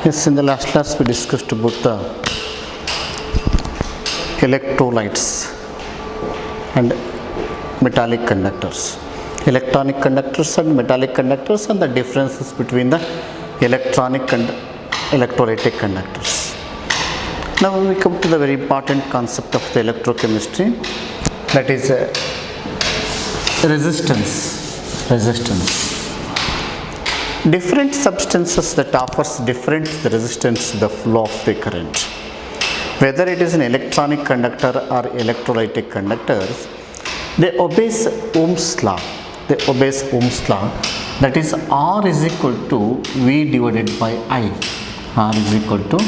Yes, in the last class we discussed about the electrolytes and metallic conductors. Electronic conductors and metallic conductors and the differences between the electronic and electrolytic conductors. Now we come to the very important concept of the electrochemistry, that is resistance. Different substances that offers different resistance to the flow of the current. Whether it is an electronic conductor or electrolytic conductors, they obey Ohm's law. That is R is equal to V divided by I. R is equal to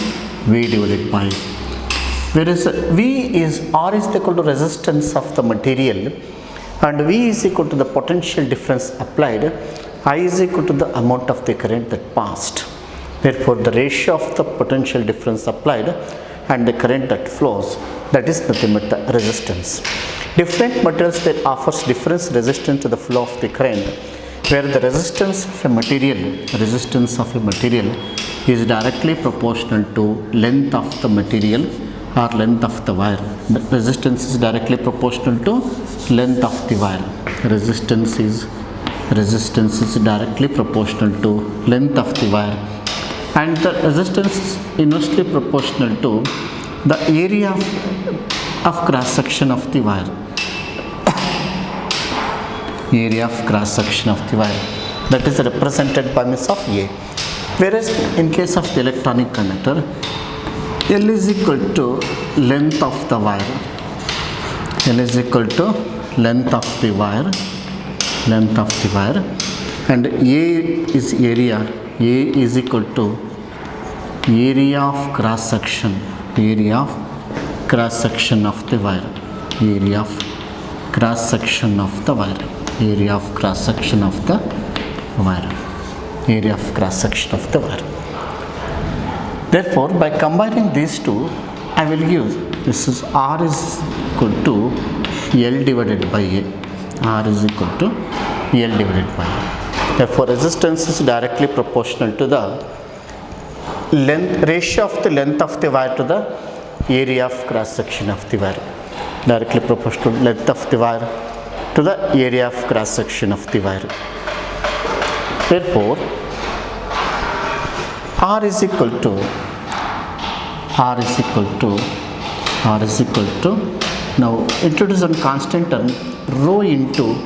V divided by I. Whereas R is equal to resistance of the material and V is equal to the potential difference applied. I is equal to the amount of the current that passed. Therefore, the ratio of the potential difference applied and the current that flows, that is nothing but the resistance. Different materials that offers different resistance to the flow of the current, where the resistance of a material is directly proportional to length of the material or length of the wire. The resistance is directly proportional to length of the wire. Resistance is directly proportional to length of the wire, and the resistance is inversely proportional to the area of cross section of the wire. Area of cross section of the wire, that is represented by means of A. Whereas in case of the electronic conductor, L is equal to length of the wire. L is equal to length of the wire, and A is area. A is equal to area of cross section of the wire. Area of cross section of the wire. Therefore, by combining these two, I will use this is R is equal to L divided by A. R is equal to L divided by A. Therefore, resistance is directly proportional to the ratio of the length of the wire to the area of cross section of the wire. Directly proportional to length of the wire to the area of cross section of the wire. Therefore, R is equal to now introduce one constant term rho into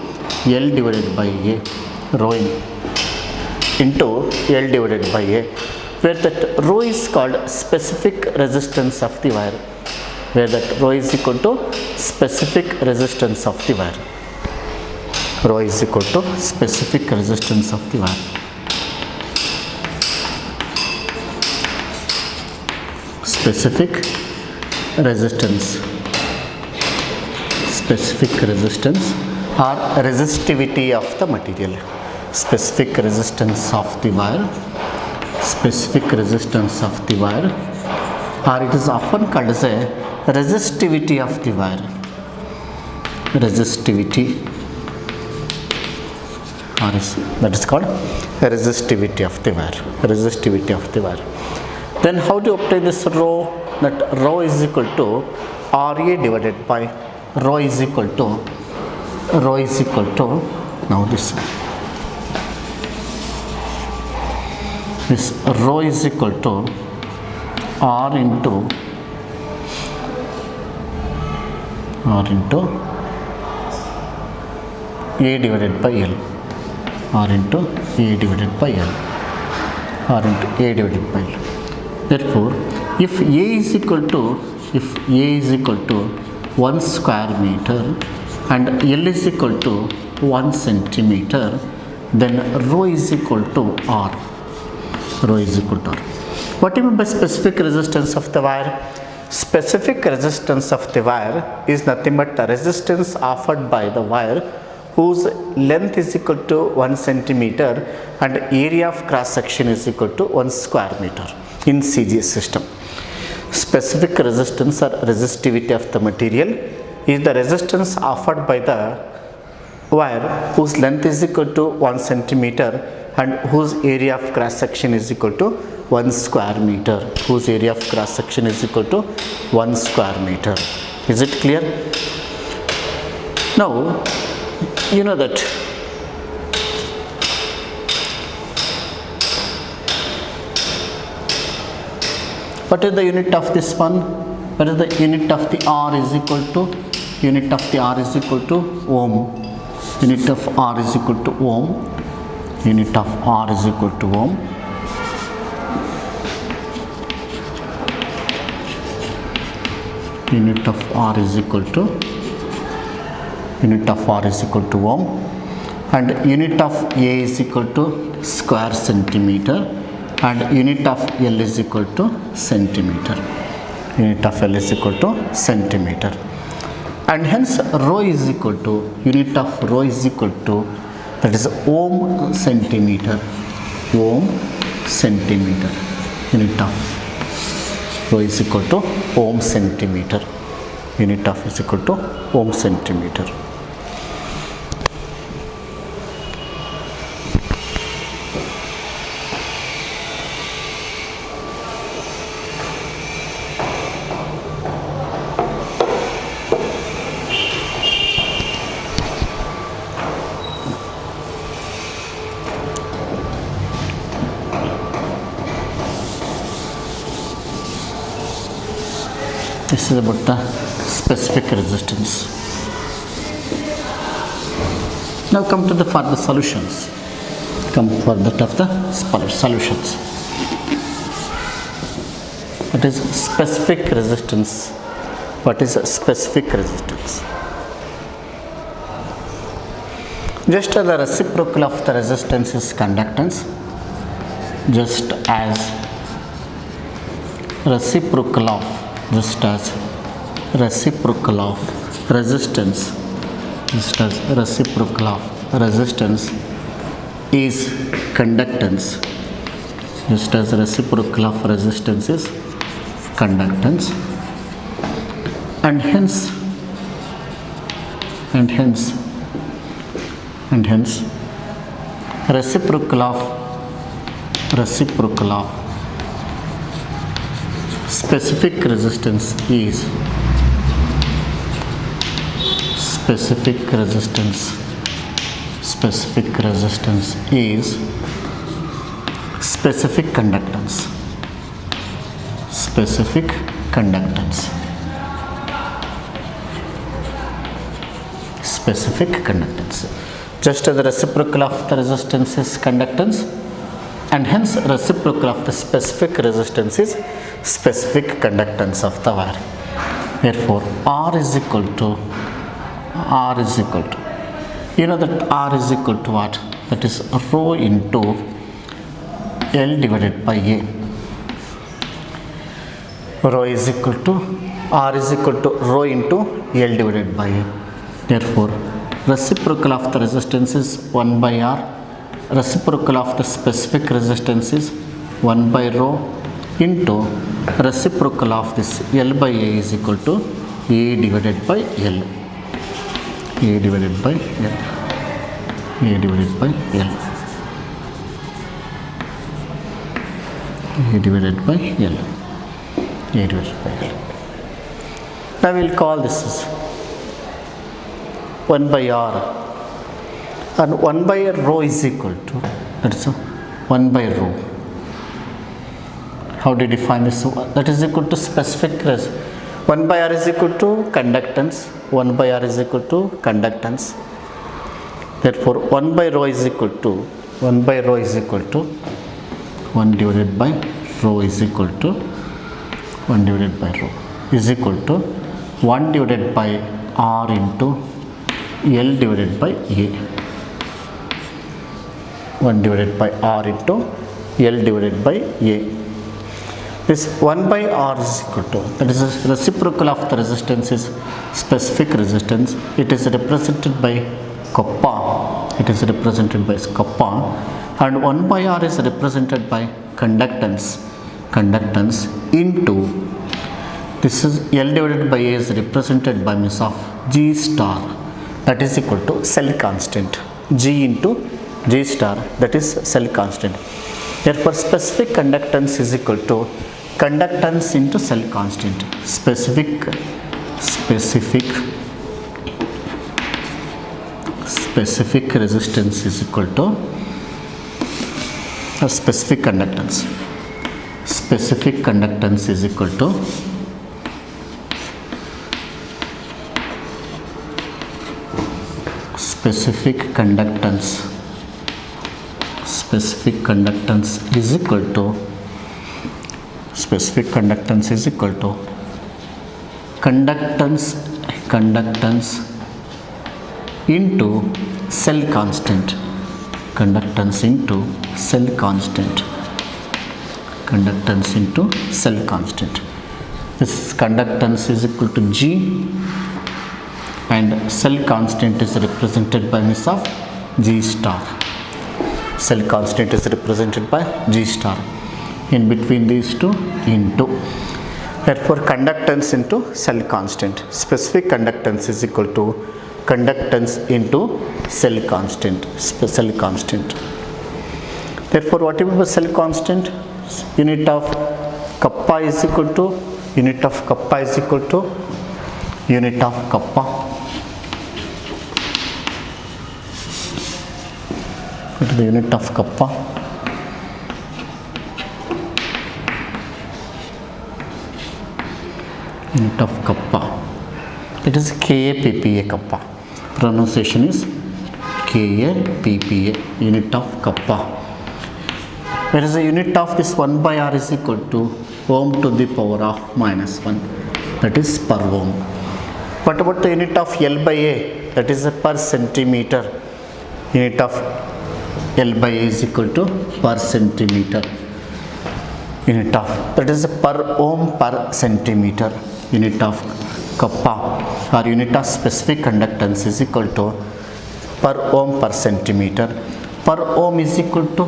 L divided by A, rho into L divided by A, where that rho is called specific resistance of the wire, where that rho is equal to specific resistance of the wire. Rho is equal to specific resistance of the wire. Specific resistance or resistivity of the material. Specific resistance of the wire, or it is often called as a resistivity of the wire. That is called resistivity of the wire. Then how to obtain this rho? That rho is equal to RA divided by rho is equal to now this rho is equal to R into A divided by L. Therefore, if A is equal to 1 square meter and L is equal to 1 centimeter, then rho is equal to R. What do you mean by specific resistance of the wire? Specific resistance of the wire is nothing but the resistance offered by the wire whose length is equal to 1 centimeter and area of cross section is equal to 1 square meter in CGS system. Specific resistance or resistivity of the material is the resistance offered by the wire whose length is equal to 1 centimeter and whose area of cross section is equal to 1 square meter. Whose area of cross section is equal to 1 square meter. Is it clear? Now, you know that what is the unit of this one? What is the unit of the R is equal to? Unit of the R is equal to ohm. Unit of R is equal to ohm. Unit of R is equal to ohm. Unit of R is equal to ohm, and unit of A is equal to square centimeter, and unit of L is equal to centimeter. Unit of L is equal to centimeter, and hence rho is equal to, unit of rho is equal to, that is ohm centimeter. Ohm centimeter. Unit of rho is equal to ohm centimeter. Unit of is equal to ohm centimeter. This is about the specific resistance. Now come to the further solutions. Come for that of the solutions. What is specific resistance? What is a specific resistance? Just as the reciprocal of the resistance is conductance, just as reciprocal of resistance, is conductance, just as reciprocal of resistance is conductance, and hence reciprocal of specific resistance is specific resistance is specific conductance. Just as the reciprocal of the resistance is conductance, and hence reciprocal of the specific resistance is specific conductance of the wire. Therefore, R is equal to, you know that R is equal to what? That is rho into L divided by A. Rho is equal to, R is equal to rho into L divided by A. Therefore, reciprocal of the resistance is 1 by R. Reciprocal of the specific resistance is 1 by rho into reciprocal of this L by A is equal to A divided by L. A divided by L. A divided by L. A divided by L. A divided by L. Now we will call this as 1 by R, and 1 by rho is equal to, that's 1 by rho. How do you define this? That is equal to specific resistance. 1 by R is equal to conductance. 1 by R is equal to conductance. Therefore, 1 by rho is equal to 1 divided by rho is equal to 1 divided by rho is equal to 1 divided by R into L divided by A. 1 divided by R into L divided by A. This 1 by R is equal to, that is the reciprocal of the resistance is specific resistance. It is represented by kappa. And 1 by R is represented by conductance into, this is L divided by A is represented by means of G star, that is equal to cell constant G into G star, that is cell constant. Therefore, specific conductance is equal to conductance into cell constant. Specific resistance is equal to specific conductance. Specific conductance is equal to specific conductance is equal to conductance into cell constant. Conductance into cell constant. This conductance is equal to G, and cell constant is represented by means of G star. Cell constant is represented by G star. In between these two, into. Therefore, conductance into cell constant. Specific conductance is equal to conductance into cell constant. Therefore, whatever cell constant, unit of kappa is equal to unit of kappa. Unit of kappa it is KA kappa. Pronunciation is KA unit of kappa. Whereas the unit of this 1 by R is equal to ohm to the power of -1, that is per ohm. What about the unit of L by A? That is per centimeter. Unit of L by A is equal to per centimeter. Unit of, that is per ohm per centimeter. Unit of kappa or unit of specific conductance is equal to per ohm per centimeter. Per ohm is equal to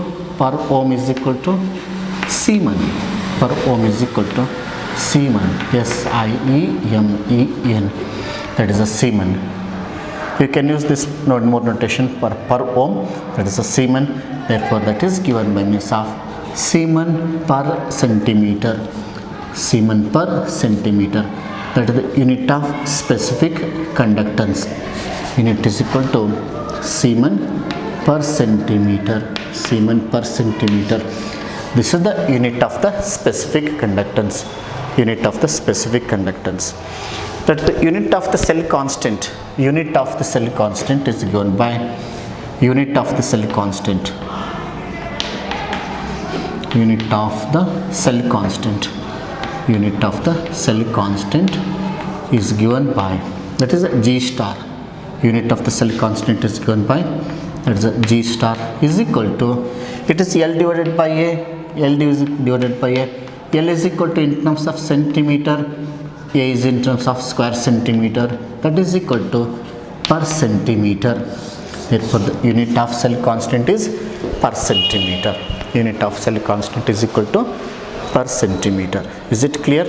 Siemen. Per ohm is equal to Siemen. SIEMEN. That is a Siemen. You can use this more notation for per ohm. That is a Siemen. Therefore, that is given by means of Siemen per centimeter. That is the unit of specific conductance. Unit is equal to Siemen per centimeter. This is the unit of the specific conductance. That the unit of the cell constant. Unit of the cell constant is given by unit of the cell constant. Unit of the cell constant is given by, that is a G star. Unit of the cell constant is given by, that is a G star, is equal to, it is L divided by A. L is equal to in terms of centimeter, A is in terms of square centimeter, that is equal to per centimeter. Therefore, the unit of cell constant is per centimeter. Unit of cell constant is equal to per centimeter. Is it clear?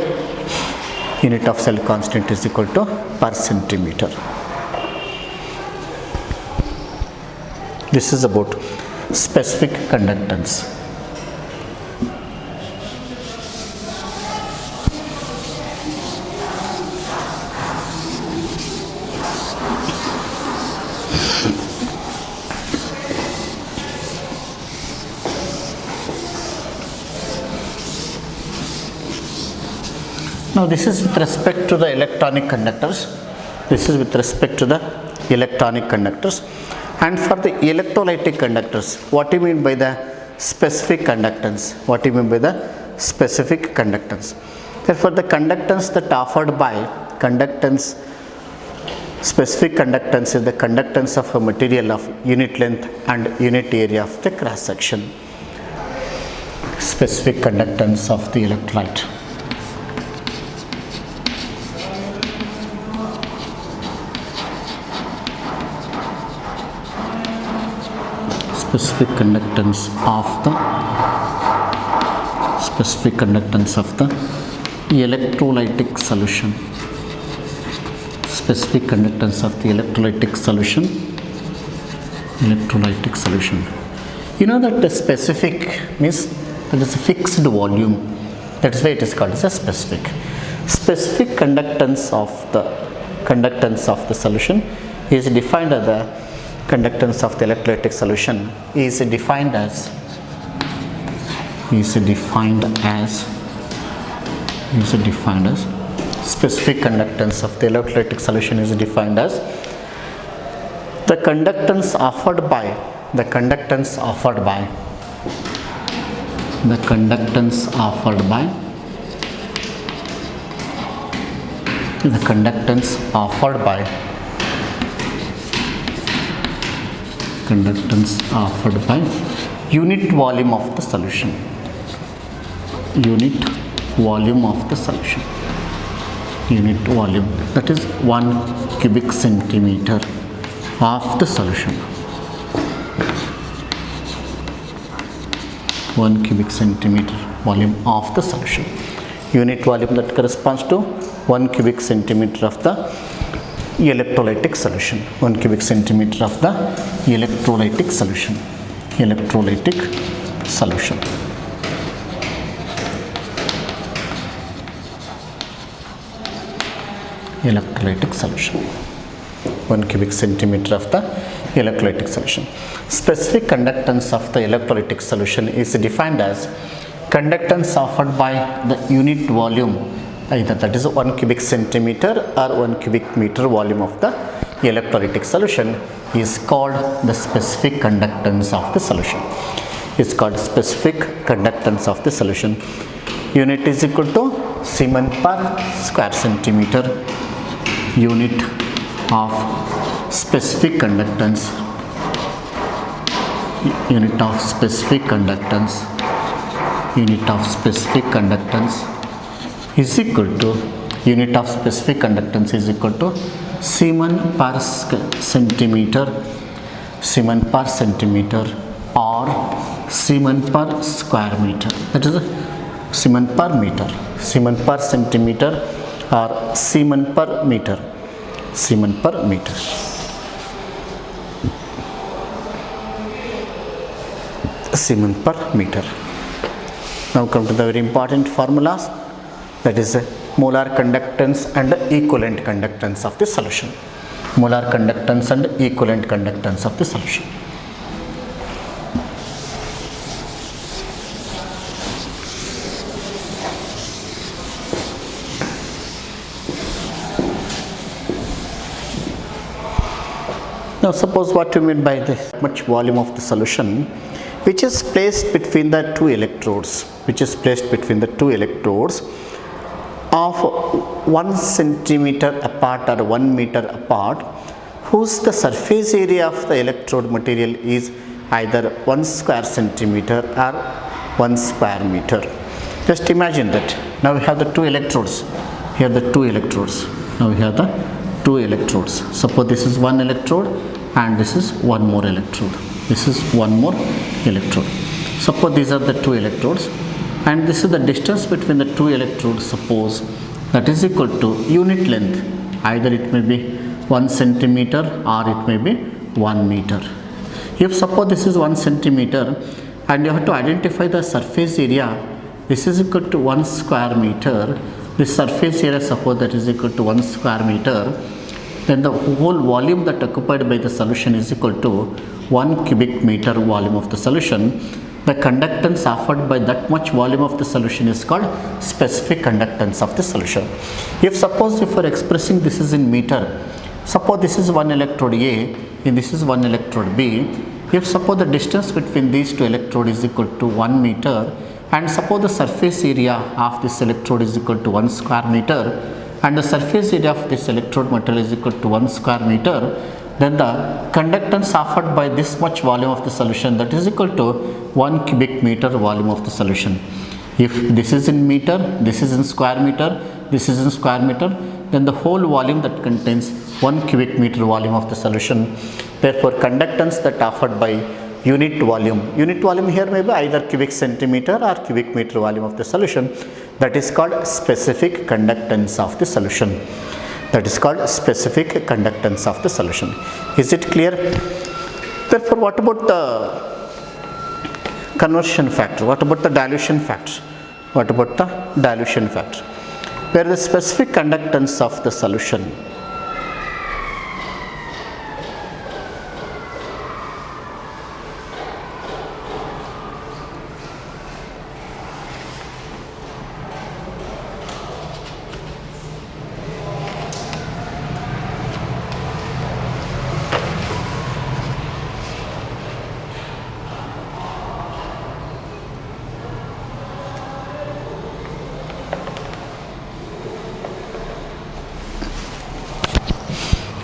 Unit of cell constant is equal to per centimeter. This is about specific conductance. Now, this is with respect to the electronic conductors. And for the electrolytic conductors, what do you mean by the specific conductance? Therefore, the conductance that offered by specific conductance is the conductance of a material of unit length and unit area of the cross section. Specific conductance of the electrolyte. Specific conductance of the electrolytic solution. Specific conductance of the electrolytic solution. You know that the specific means that is a fixed volume. That is why it is called as a specific. Specific conductance of the solution is defined as the conductance of the electrolytic solution is defined as specific conductance of the electrolytic solution is defined as the conductance offered by the conductance offered by unit volume of the solution. Unit volume, that is 1 cubic centimeter of the solution. 1 cubic centimeter volume of the solution. Unit volume that corresponds to 1 cubic centimeter of the electrolytic solution. 1 cubic centimeter of the electrolytic solution. Electrolytic solution. 1 cubic centimeter of the electrolytic solution. Specific conductance of the electrolytic solution is defined as conductance offered by the unit volume, either that is 1 cubic centimeter or 1 cubic meter volume of the electrolytic solution is called the specific conductance of the solution. It's called specific conductance of the solution. Unit is equal to Siemens per square centimeter. Unit of specific conductance. Unit of specific conductance is equal to Siemens per centimeter, or Siemens per square meter. That is Siemens per meter, Siemens per centimeter, or Siemens per meter. Siemens per meter. Siemens per meter. Now come to the very important formulas, that is molar conductance and equivalent conductance of the solution. Molar conductance and equivalent conductance of the solution. Now suppose what you mean by the much volume of the solution which is placed between the two electrodes, of 1 centimeter apart or 1 meter apart, whose the surface area of the electrode material is either 1 square centimeter or 1 square meter. Just imagine that. Now we have the two electrodes. Here the two electrodes. Now we have the two electrodes. Suppose this is one electrode and this is one more electrode. This is one more electrode. Suppose these are the two electrodes and this is the distance between the two electrodes, suppose that is equal to unit length. Either it may be 1 centimeter or it may be 1 meter. If suppose this is 1 centimeter and you have to identify the surface area, this is equal to 1 square meter. This surface area, suppose that is equal to 1 square meter, then the whole volume that occupied by the solution is equal to 1 cubic meter volume of the solution. The conductance offered by that much volume of the solution is called specific conductance of the solution. If suppose if we are expressing this is in meter, suppose this is one electrode A and this is one electrode B. If suppose the distance between these two electrodes is equal to 1 meter and suppose the surface area of this electrode is equal to 1 square meter and the surface area of this electrode material is equal to 1 square meter, then the conductance offered by this much volume of the solution, that is equal to 1 cubic meter volume of the solution. If this is in meter, this is in square meter, this is in square meter, then the whole volume that contains 1 cubic meter volume of the solution. Therefore, conductance that offered by unit volume here may be either cubic centimeter or cubic meter volume of the solution, that is called specific conductance of the solution. That is called specific conductance of the solution. Is it clear? Therefore, what about the conversion factor? What about the dilution factor? What about the dilution factor? Where the specific conductance of the solution.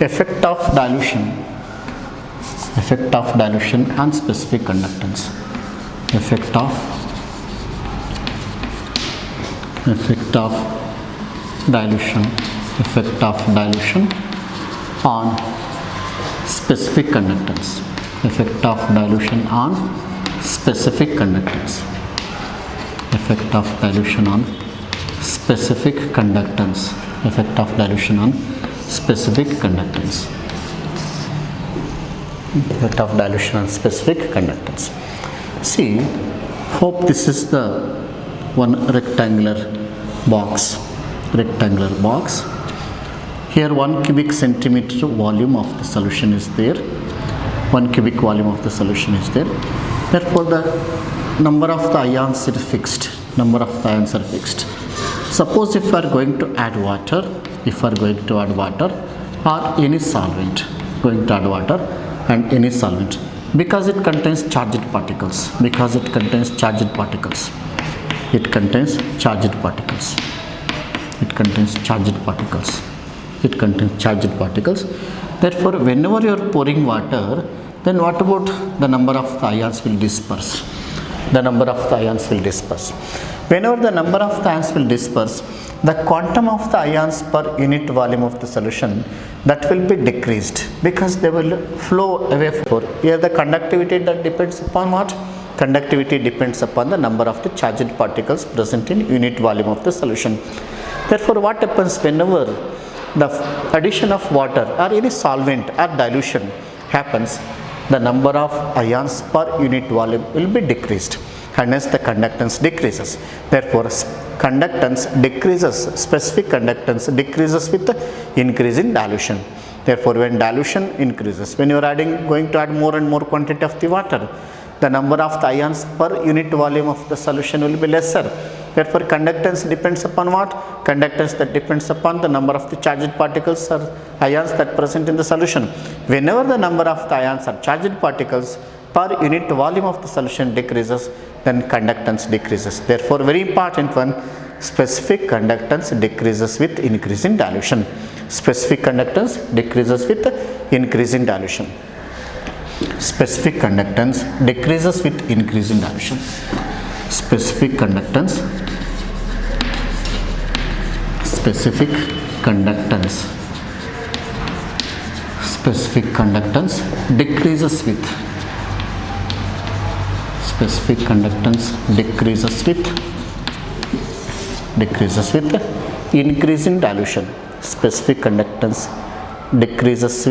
Effect of dilution on specific conductance. Effect of dilution on specific conductance. Effect of dilution on specific conductance. Effect of dilution on specific conductance. Effect of dilution on specific conductance. Effect of dilution on specific conductance. See, hope this is the one rectangular box. Here 1 cubic centimeter volume of the solution is there. 1 cubic volume of the solution is there. Therefore, the number of the ions is fixed. Suppose if we are going to add water, or any solvent, because it contains charged particles, therefore whenever you are pouring water, then what about the number of the ions will disperse? Whenever the number of the ions will disperse, the quantum of the ions per unit volume of the solution, that will be decreased, because they will flow away from here. The conductivity, that depends upon what? Conductivity depends upon the number of the charged particles present in unit volume of the solution. Therefore, what happens whenever the addition of water or any solvent or dilution happens, the number of ions per unit volume will be decreased, and hence the conductance decreases. Therefore, conductance decreases, specific conductance decreases with the increase in dilution. Therefore, when dilution increases, when you are going to add more and more quantity of the water, the number of the ions per unit volume of the solution will be lesser. Therefore, conductance depends upon what? Conductance that depends upon the number of the charged particles or ions that present in the solution. Whenever the number of the ions or charged particles per unit volume of the solution decreases, then conductance decreases. Therefore, very important one, specific conductance decreases with increase in dilution. Specific conductance decreases with increase in dilution. Specific conductance decreases with increase in dilution. Specific conductance decreases with increase in dilution. Specific conductance decreases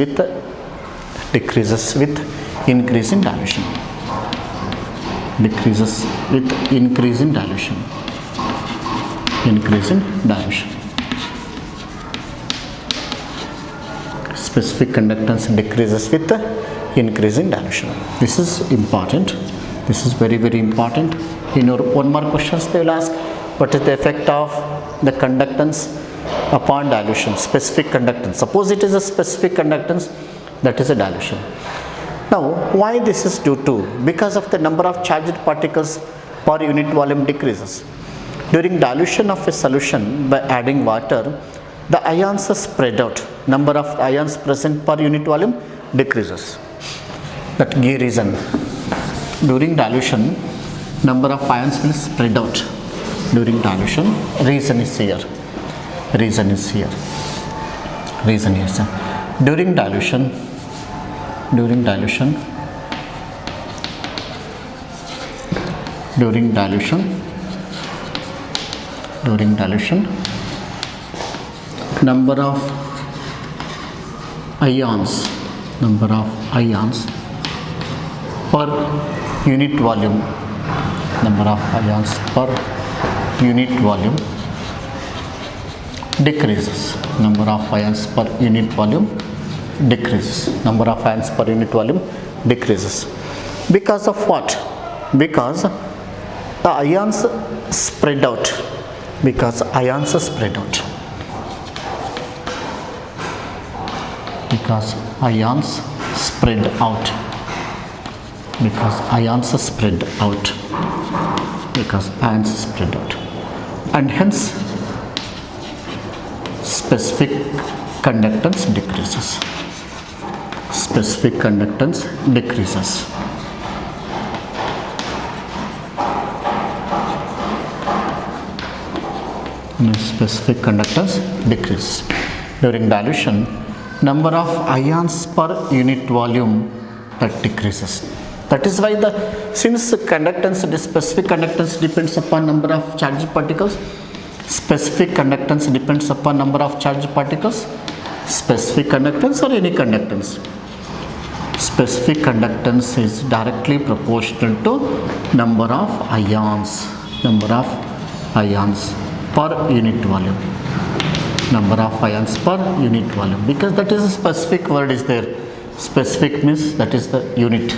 with increase in dilution. Decreases with increase in dilution. Specific conductance decreases with increase in dilution. This is important. This is very, very important. In your one more questions they will ask, what is the effect of the conductance upon dilution? Specific conductance. Suppose it is a specific conductance, that is a dilution. Now, why this is due to? Because of the number of charged particles per unit volume decreases. During dilution of a solution by adding water, the ions are spread out. Number of ions present per unit volume decreases. That key reason. During dilution, number of ions will spread out. During dilution, reason is here. During dilution, number of ions per unit volume number of ions per unit volume decreases. Number of ions per unit volume decreases. Number of ions per unit volume decreases. Because of what? Because the ions spread out. Because ions spread out. Because ions spread out. Because ions spread out. Because ions spread out. And hence specific conductance decreases. Specific conductance decreases. Specific conductance decreases. During dilution, number of ions per unit volume that decreases. That is why since conductance, the specific conductance depends upon number of charged particles. Specific conductance depends upon number of charged particles. Specific conductance or any conductance. Specific conductance is directly proportional to number of ions. Number of ions per unit volume. Number of ions per unit volume. Because that is a specific word is there. Specific means that is the unit.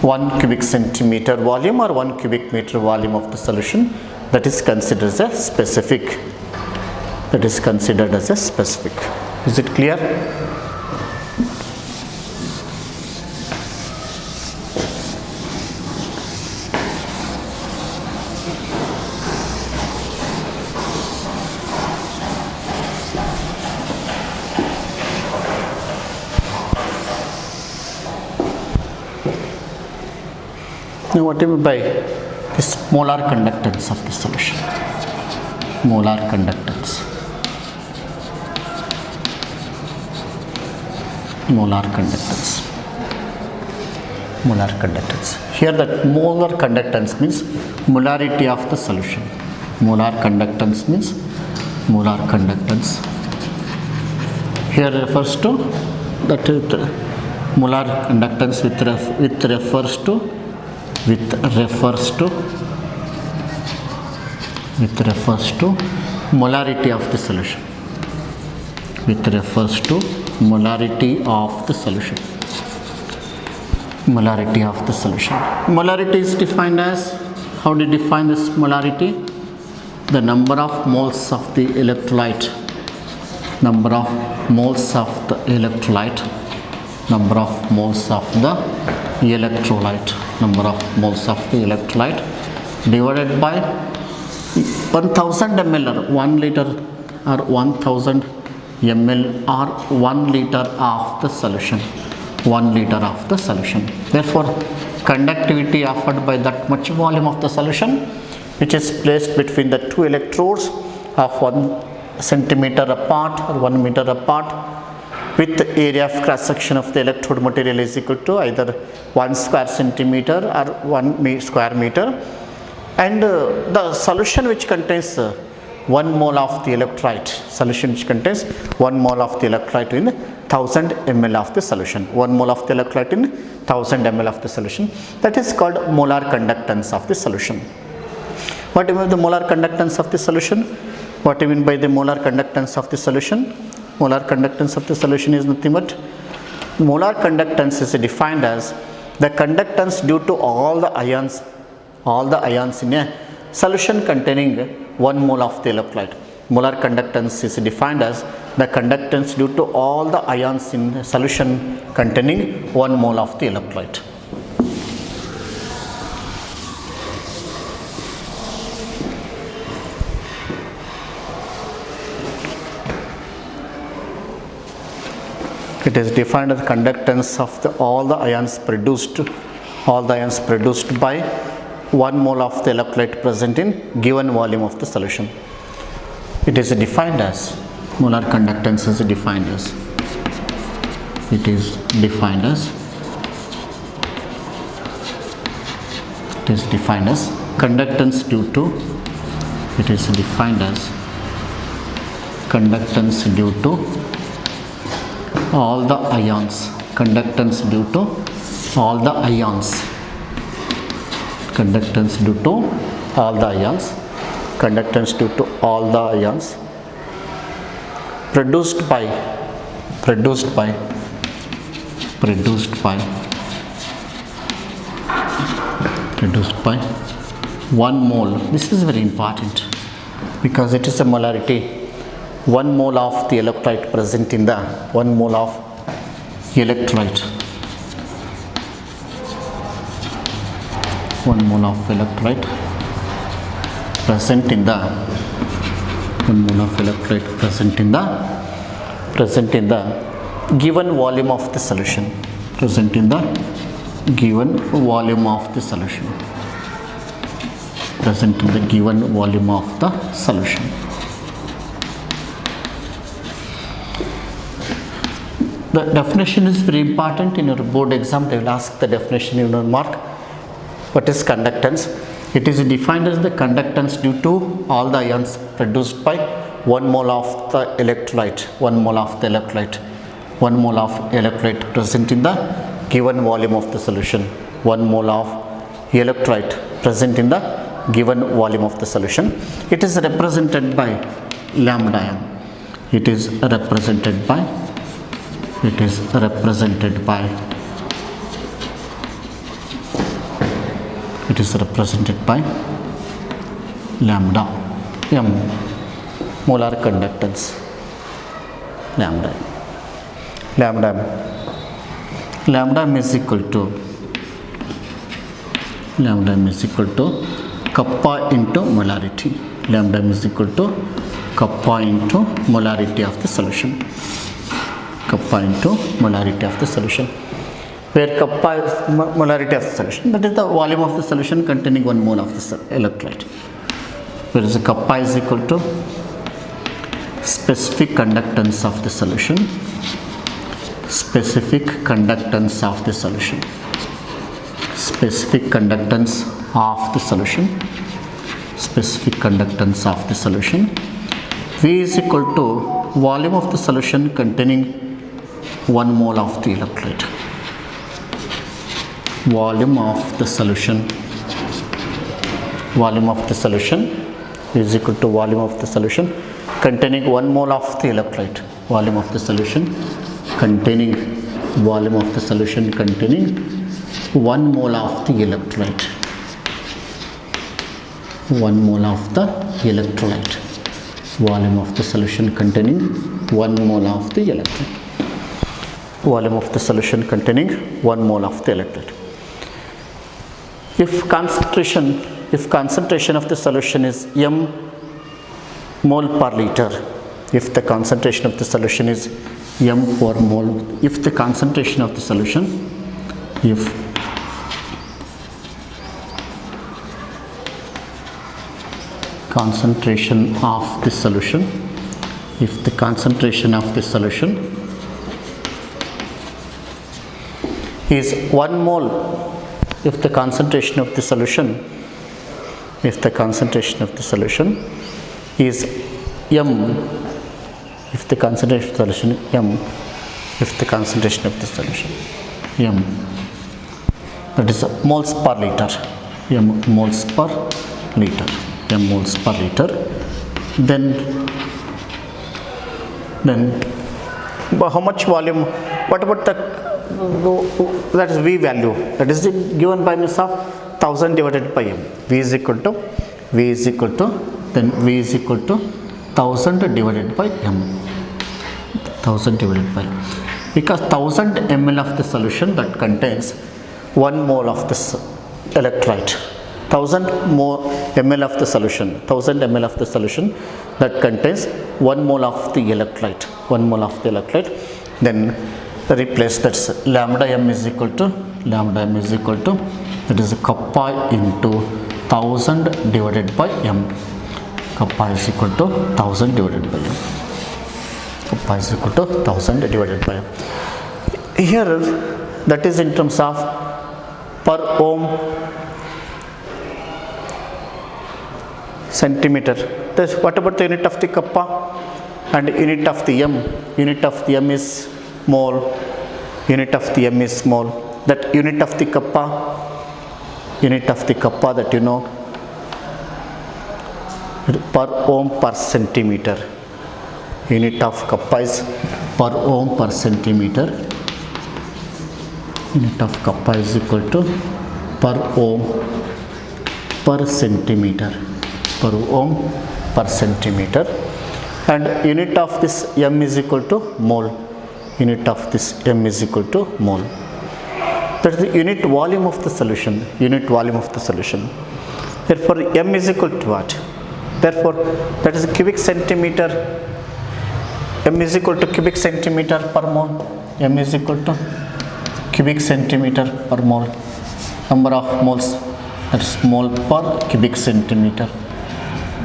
1 cubic centimeter volume or 1 cubic meter volume of the solution, that is considered as a specific. That is considered as a specific. Is it clear? Now what do you mean by this molar conductance of the solution? Molar conductance. Molar conductance. Molar conductance. Here that molar conductance means molarity of the solution. Molar conductance means molar conductance. Here refers to that molar conductance with refers to molarity of the solution. With refers to molarity of the solution. Molarity of the solution. Molarity is defined as, how do you define this molarity? The number of moles of the electrolyte. Number of moles of the electrolyte. Number of moles of the electrolyte. Number of moles of the electrolyte divided by 1000 ml or 1 liter or 1000 ml or 1 liter of the solution. 1 liter of the solution. Therefore, conductivity offered by that much volume of the solution, which is placed between the two electrodes of 1 centimeter apart or 1 meter apart, with the area of cross section of the electrode material is equal to either 1 square centimeter or 1 square meter, and the solution which contains 1 mole of the electrolyte, solution which contains 1 mole of the electrolyte in 1000 ml of the solution. 1 mole of the electrolyte in 1000 ml of the solution. That is called molar conductance of the solution. What do you mean by the molar conductance of the solution? What do you mean by the molar conductance of the solution? Molar conductance of the solution is nothing but, molar conductance is defined as the conductance due to all the ions in a solution containing 1 mole of the electrolyte. Molar conductance is defined as the conductance due to all the ions in a solution containing 1 mole of the electrolyte. It is defined as conductance of all the ions produced by 1 mole of the electrolyte present in given volume of the solution. It is defined as, molar conductance is defined as, it is defined as conductance due to, it is defined as conductance due to all the ions, conductance due to all the ions, conductance due to all the ions, conductance due to all the ions produced by one mole. This is very important because it is a molarity. 1 mole of the electrolyte present in the 1 mole of electrolyte. 1 mole of electrolyte present in the 1 mole of electrolyte present in the given volume of the solution. Present in the given volume of the solution. Present in the given volume of the solution. The definition is very important. In your board exam they will ask the definition in your mark. What is conductance? It is defined as the conductance due to all the ions produced by 1 mole of the electrolyte. 1 mole of the electrolyte. 1 mole of electrolyte present in the given volume of the solution. 1 mole of electrolyte present in the given volume of the solution. It is represented by lambda m. It is represented by lambda m, molar conductance. Lambda m is equal to kappa into molarity. Lambda m is equal to kappa into molarity of the solution. Kappa into molarity of the solution. Where kappa is molarity of the solution, that is the volume of the solution containing 1 mole of the electrolyte. Whereas the kappa is equal to specific conductance of the solution. Specific conductance of the solution. Specific conductance of the solution. Specific conductance of the solution. V is equal to volume of the solution containing 1 mole of the electrolyte. Volume of the solution is equal to volume of the solution containing 1 mole of the electrolyte. Volume of the solution containing 1 mole of the electrolyte. 1 mole of the electrolyte. Volume of the solution containing 1 mole of the electrolyte. Volume of the solution containing 1 mole of the electrolyte. If concentration of the solution is m mole per liter, if the concentration of the solution is m per mole, if the concentration of the solution, if concentration of the solution, if the concentration of the solution is 1 mole, if the concentration of the solution is m, if the concentration of the solution m, if the concentration of the solution m, that is moles per liter, m moles per liter, then how much volume, what about the, that is V value, that is given by means of 1000 divided by m. V is equal to 1000 divided by m. 1000 divided by m. Because 1000 ml of the solution that contains 1 mole of this electrolyte. 1000 ml of the solution. 1000 ml of the solution that contains 1 mole of the electrolyte. 1 mole of the electrolyte. Then replace, that's lambda m is equal to that is kappa into 1000 divided by m. Kappa is equal to 1000 divided by m. Kappa is equal to 1000 divided by m. Here that is in terms of per ohm centimeter. This, what about the unit of the kappa and unit of the m? Unit of the m is mole. Unit of the m is mole. That unit of the kappa unit of the kappa that you know, per ohm per centimeter. Unit of kappa is per ohm per centimeter. Unit of kappa is equal to per ohm per centimeter. Per ohm per centimeter. And unit of this m is equal to mole. Unit of this m is equal to mole. That is the unit volume of the solution. Unit volume of the solution. Therefore m is equal to what? Therefore that is cubic centimeter. M is equal to cubic centimeter per mole. M is equal to cubic centimeter per mole. Number of moles, that is mole per cubic centimeter.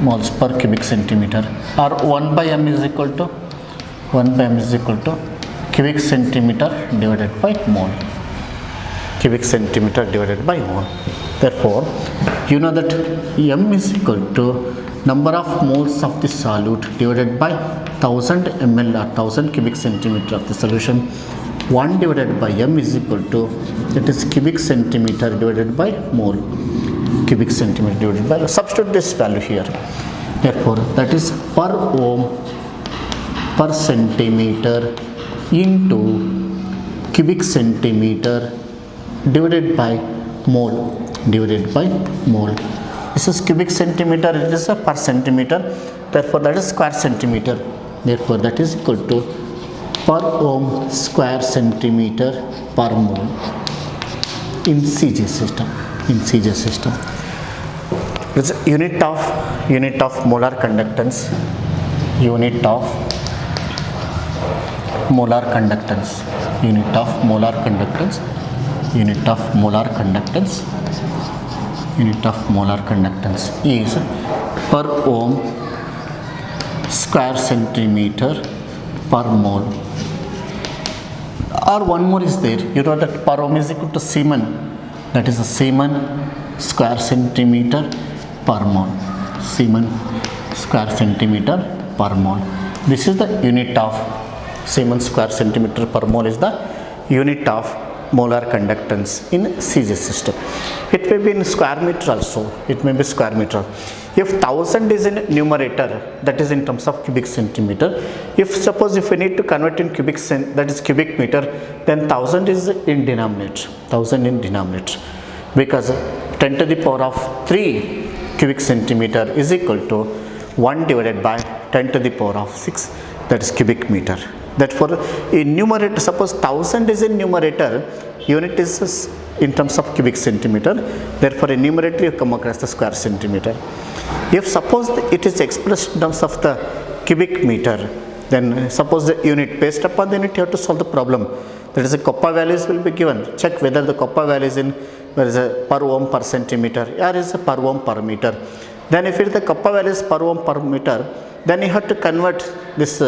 Moles per cubic centimeter. Or 1 by m is equal to cubic centimeter divided by mole. Cubic centimeter divided by mole. Therefore, you know that m is equal to number of moles of the solute divided by 1000 ml or 1000 cubic centimeter of the solution. 1 divided by m is equal to, that is cubic centimeter divided by mole. Cubic centimeter divided by, substitute this value here. Therefore, that is per ohm per centimeter into cubic centimeter divided by mole. Divided by mole. This is cubic centimeter, it is a per centimeter. Therefore, that is square centimeter. Therefore, that is equal to per ohm square centimeter per mole in CJ system. In CJ system. It's unit of molar conductance. Unit of molar conductance. Unit of molar conductance. Unit of molar conductance. Unit of molar conductance is per ohm square centimeter per mole. Or one more is there. You know that per ohm is equal to Siemens. That is a Siemens square centimeter per mole. Siemens square centimeter per mole. This is the unit of Siemens square centimeter per mole is the unit of molar conductance in CJ system. It may be in square meter also. It may be square meter. If 1000 is in numerator, that is in terms of cubic centimeter. If suppose if we need to convert in that is cubic meter, then 1000 is in denominator. 1000 in denominator. Because 10 to the power of 3 cubic centimeter is equal to 1 divided by 10 to the power of 6, that is cubic meter. Therefore, in numerator, suppose 1000 is in numerator, unit is in terms of cubic centimeter. Therefore, in numerator you come across the square centimeter. If suppose it is expressed in terms of the cubic meter, then suppose the unit, based upon the unit you have to solve the problem. That is, the kappa values will be given. Check whether the kappa value is in, where is a per ohm per centimeter, or is a per ohm per meter. Then if it is the kappa value is per ohm per meter, then you have to convert this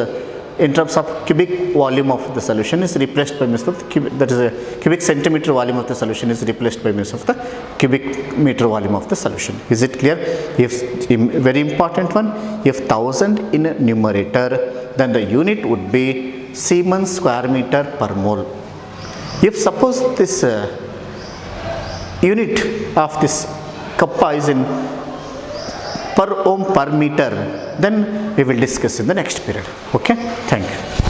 in terms of cubic volume of the solution is replaced by means of the cubic, that is a cubic centimeter volume of the solution is replaced by means of the cubic meter volume of the solution. Is it clear? If very important one, if 1000 in a numerator, then the unit would be Siemens square meter per mole. If suppose this unit of this kappa is in per ohm per meter, then we will discuss in the next period. Okay, thank you.